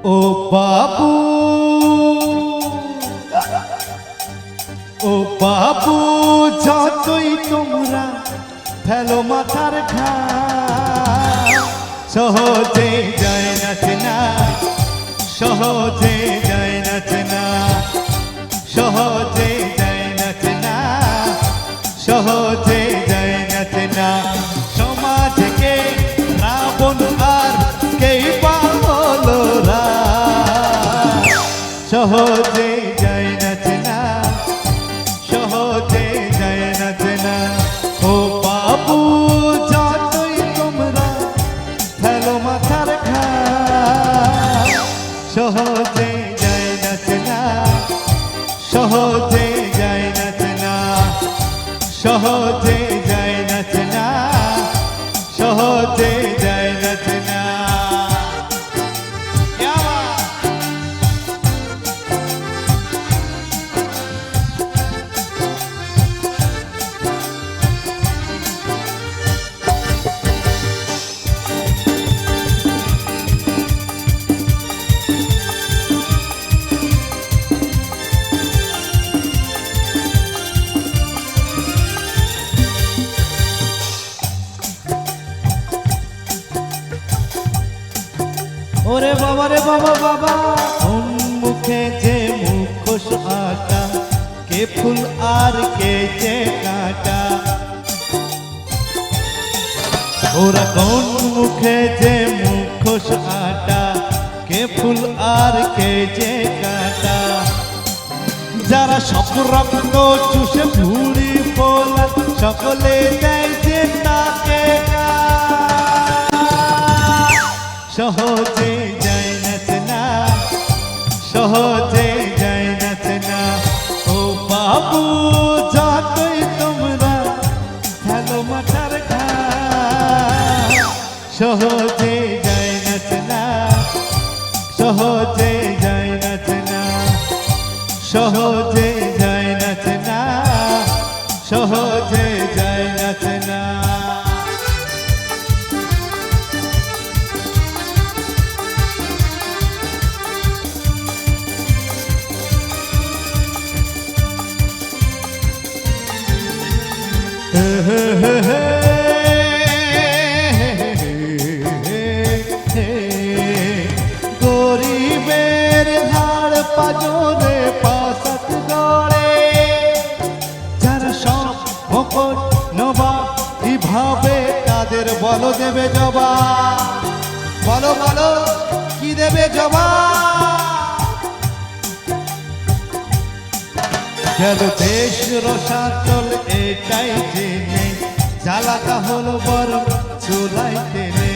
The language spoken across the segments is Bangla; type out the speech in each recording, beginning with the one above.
ও বাবু, ও বাবু, যতই তোমরা ফেলো মাথার ঘাম, সহজে যায় না চেনা, সহজে যায় না চেনা, সহজে যায় না চেনা, সহজে যায় না চেনা। সমাজকে রাবণ আর কেই বা হলো রা, সহজে যায় না চেনা, সহজে যায় না চেনা। ও বাবু, যতই তোমরা ফেলো মাথার ঘাম, সহজে যায় না চেনা, সহজে যায় না চেনা, সহজে যায় না চেনা, সহজে যায় না চেনা। ওরে বাবা রে বাবা বাবা, কোন মুখে যে মুখোশ আটা, কে ফুল আর কে যে কাটা। ওরা কোন মুখে যে মুখোশ আটা, কে ফুল আর কে যে কাটা। যারা সব রক্ত চুষে ভুড়ি ফোলা, সকলে দেয় যে তাকে সহজে যায় না চেনা, সহজে যায় না চেনা। ও বাবু, যতই তোমরা ফেলো মাথার ঘাম, সহজে যায় না চেনা, সহজে যায় না চেনা, সহজে যায় না চেনা, সহজে যায় না চেনা। গরিবের হাড় পাজরে পাশাত গড়ে, যারা সব ভোকট নবা কিভাবে তাদের বলো দেবে জবাব। বলো বলো, কি দেবে জবাব? গেল দেশ রসাতল এটাই জেনে, জ্বালাটা হলো বরং চুলাই টেনে।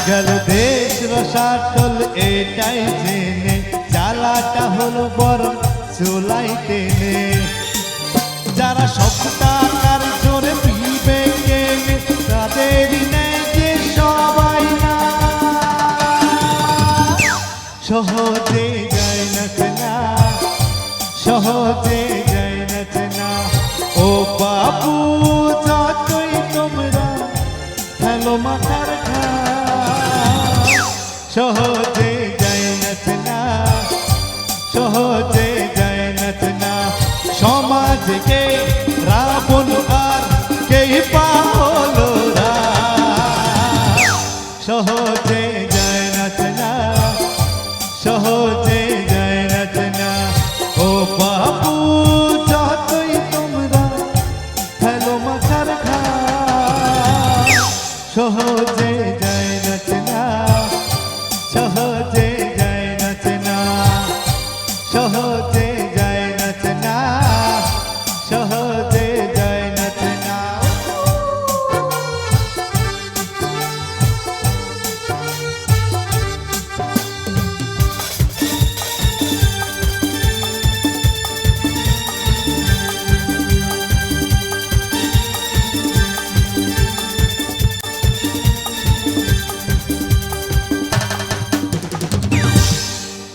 গেল দেশ রসাতল এটাই জেনে, জ্বালাটা হলো বরং চুলাই টেনে। যারা সব টাকার জোরে পিবে কেনে, তাদের নেয় যে সবাই না, সহজে যায় না চেনা, সহজে যায় না চেনা। ও বাবু, যতই তোমরা ফেলো মাথার ঘাম, সহজে যায় না চেনা, সহজে যায় না চেনা। সমাজকে রাবণ